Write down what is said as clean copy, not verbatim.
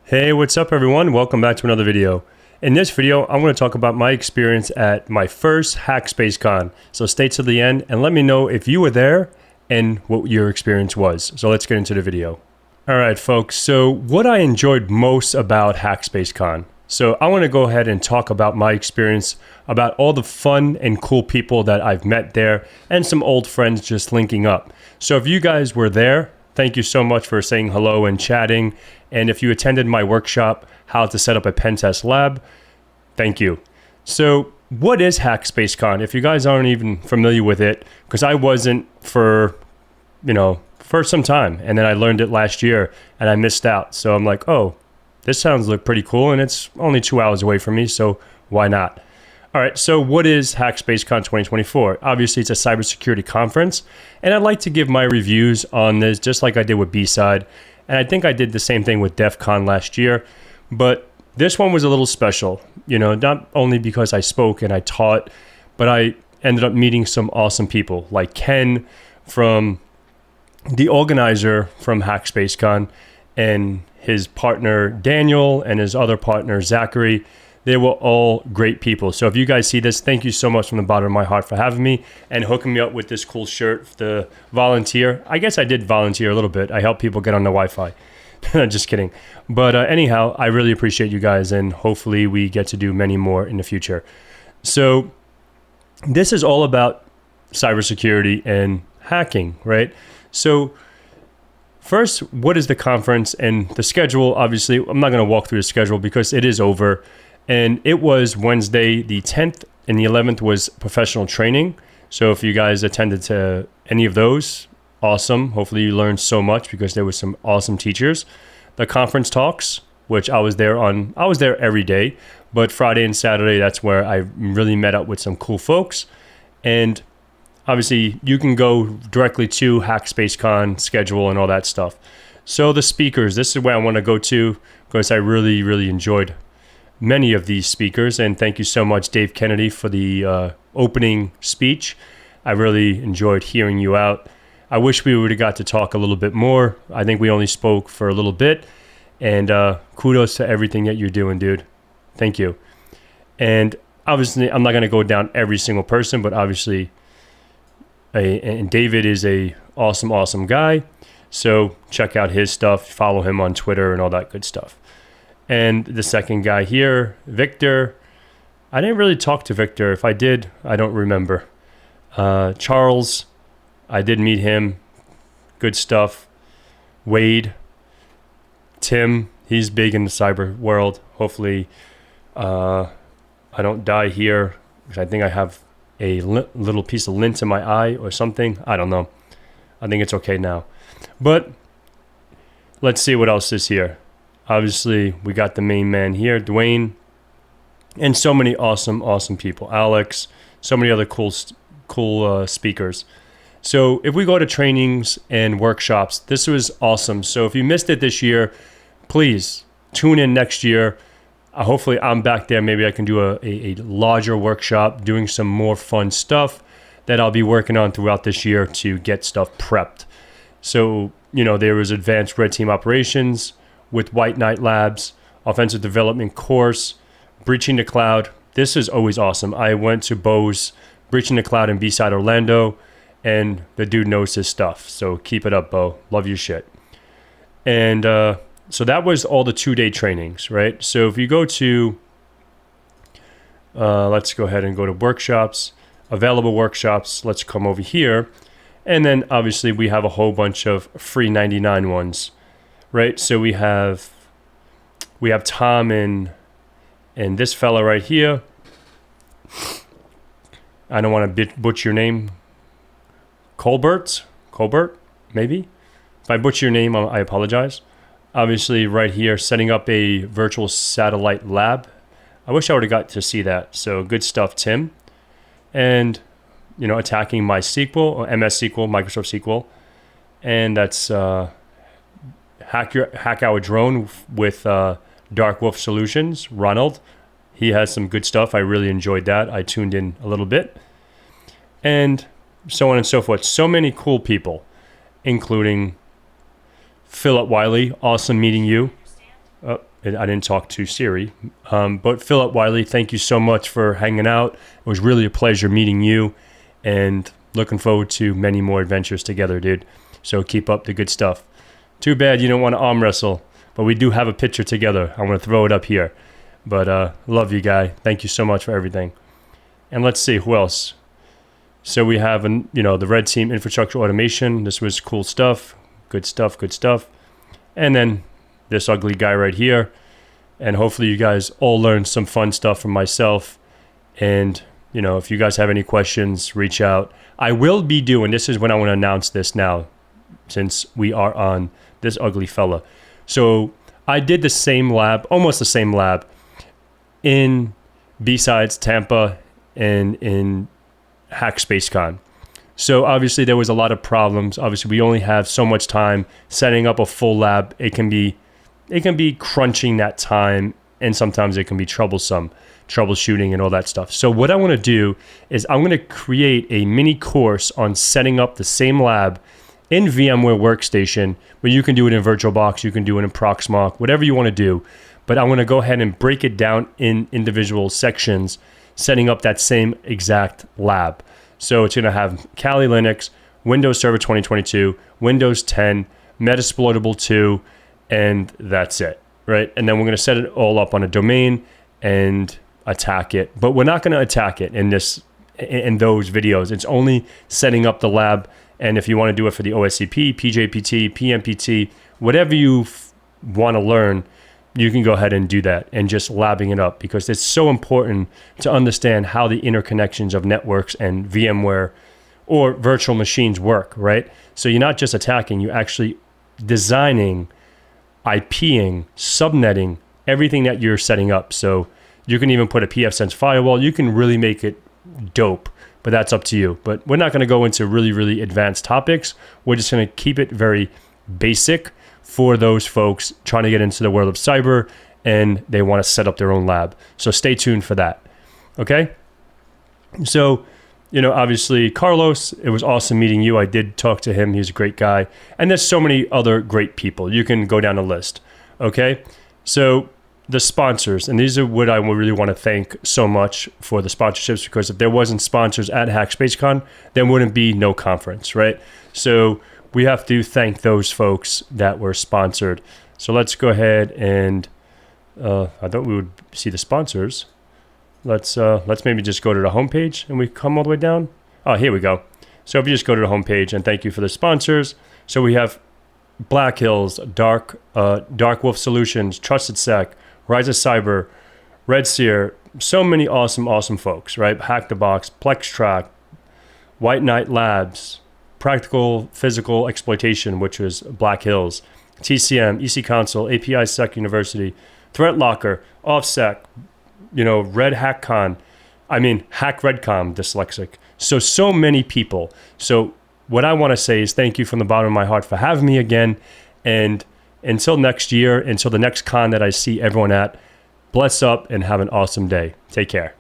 Hey, what's up everyone? Welcome back to another video. In this video, I'm going to talk about my experience at my first HackSpaceCon. So stay to the end and let me know if you were there and what your experience was. So let's get into the video. All right, folks. So what I enjoyed most about HackSpaceCon. So I want to go ahead and talk about my experience, about all the fun and cool people that I've met there and some old friends just linking up. So if you guys were there, thank you so much for saying hello and chatting. And if you attended my workshop, how to set up a pen test lab, thank you. So what is HackSpaceCon? If you guys aren't even familiar with it, because I wasn't for some time. And then I learned it last year and I missed out. So I'm like, oh, this sounds pretty cool. And it's only 2 hours away from me. So why not? All right, so what is HackSpaceCon 2024? Obviously, it's a cybersecurity conference, and I'd like to give my reviews on this just like I did with B-Side, and I think I did the same thing with DEF CON last year, but this one was a little special, not only because I spoke and I taught, but I ended up meeting some awesome people, like Ken from the organizer from HackSpaceCon, and his partner Daniel, and his other partner Zachary. They were all great people. So if you guys see this, thank you so much from the bottom of my heart for having me and hooking me up with this cool shirt, the volunteer. I guess I did volunteer a little bit. I help people get on the Wi-Fi. Just kidding. But anyhow, I really appreciate you guys, and hopefully we get to do many more in the future. So this is all about cybersecurity and hacking, right? So first, what is the conference and the schedule? Obviously, I'm not going to walk through the schedule because it is over. And it was Wednesday, the 10th, and the 11th was professional training. So if you guys attended to any of those, awesome. Hopefully you learned so much because there were some awesome teachers. The conference talks, which I was there every day, but Friday and Saturday, that's where I really met up with some cool folks. And obviously you can go directly to HackSpaceCon schedule and all that stuff. So the speakers, this is where I want to go to because I really, really enjoyed many of these speakers, and thank you so much, Dave Kennedy, for the opening speech. I really enjoyed hearing you out. I wish we would have got to talk a little bit more. I think we only spoke for a little bit, and kudos to everything that you're doing, dude. Thank you. And obviously, I'm not going to go down every single person, but obviously, and David is a awesome guy. So check out his stuff, follow him on Twitter and all that good stuff. And the second guy here, Victor, I didn't really talk to Victor. If I did, I don't remember. Charles, I did meet him. Good stuff. Wade, Tim, he's big in the cyber world. Hopefully I don't die here because I think I have a little piece of lint in my eye or something. I don't know. I think it's okay now. But let's see what else is here. Obviously, we got the main man here, Dwayne, and so many awesome people. Alex, so many other cool speakers. So if we go to trainings and workshops, this was awesome. So if you missed it this year, please tune in next year. Hopefully, I'm back there. Maybe I can do a larger workshop, doing some more fun stuff that I'll be working on throughout this year to get stuff prepped. So, there was advanced red team operations with White Knight Labs, offensive development course, breaching the cloud. This is always awesome. I went to Bo's breaching the cloud in B-Side Orlando, and the dude knows his stuff. So keep it up, Bo. Love your shit. And so that was all the 2-day trainings, right? So if you go to, let's go ahead and go to workshops, available workshops. Let's come over here. And then obviously we have a whole bunch of free 99 ones. Right, so we have Tom and this fella right here. I don't want to butcher your name. Colbert, maybe. If I butcher your name, I apologize. Obviously, right here, setting up a virtual satellite lab. I wish I would have got to see that. So good stuff, Tim. And attacking MySQL or MS SQL, Microsoft SQL, and that's. Hack Our Drone with Dark Wolf Solutions, Ronald. He has some good stuff. I really enjoyed that. I tuned in a little bit. And so on and so forth. So many cool people, including Philip Wiley. Awesome meeting you. I didn't talk to Siri. But Philip Wiley, thank you so much for hanging out. It was really a pleasure meeting you, and looking forward to many more adventures together, dude. So keep up the good stuff. Too bad you don't want to arm wrestle, but we do have a picture together. I'm going to throw it up here. But love you, guy. Thank you so much for everything. And let's see, who else? So we have, the red team infrastructure automation. This was cool stuff. Good stuff, good stuff. And then this ugly guy right here. And hopefully you guys all learned some fun stuff from myself. And, if you guys have any questions, reach out. I will be doing, this is when I want to announce this now, since we are on this ugly fella. So I did the same lab, almost the same lab, in B-Sides, Tampa, and in HackSpaceCon. So obviously there was a lot of problems. Obviously we only have so much time setting up a full lab. It can be crunching that time, and sometimes it can be troubleshooting and all that stuff. So what I want to do is I'm going to create a mini course on setting up the same lab in VMware Workstation, where you can do it in VirtualBox, you can do it in Proxmox, whatever you want to do. But I'm going to go ahead and break it down in individual sections, setting up that same exact lab. So it's going to have Kali Linux, Windows Server 2022, Windows 10, Metasploitable 2, and that's it, right? And then we're going to set it all up on a domain and attack it. But we're not going to attack it in those videos. It's only setting up the lab. And if you want to do it for the OSCP, PJPT, PMPT, whatever you want to learn, you can go ahead and do that and just labbing it up, because it's so important to understand how the interconnections of networks and VMware or virtual machines work, right? So you're not just attacking, you're actually designing, IPing, subnetting, everything that you're setting up. So you can even put a pfSense firewall. You can really make it dope, but that's up to you. But we're not going to go into really, really advanced topics. We're just going to keep it very basic for those folks trying to get into the world of cyber and they want to set up their own lab. So stay tuned for that. Okay? So, obviously, Carlos, it was awesome meeting you. I did talk to him. He's a great guy. And there's so many other great people. You can go down the list. Okay? So the sponsors, and these are what I really want to thank so much for the sponsorships, because if there wasn't sponsors at HackSpaceCon, there wouldn't be no conference, right? So we have to thank those folks that were sponsored. So let's go ahead and I thought we would see the sponsors. Let's maybe just go to the homepage and we come all the way down. Oh, here we go. So if you just go to the homepage, and thank you for the sponsors. So we have Black Hills, Dark Wolf Solutions, Trusted Sec, Rise of Cyber, Red Seer, so many awesome folks, right? Hack the Box, PlexTrack, White Knight Labs, Practical Physical Exploitation, which was Black Hills, TCM, EC Council, API Sec University, Threat Locker, OffSec, Red HackCon, Hack Redcom, dyslexic. So many people. So what I want to say is thank you from the bottom of my heart for having me again. And until next year, until the next con that I see everyone at, bless up and have an awesome day. Take care.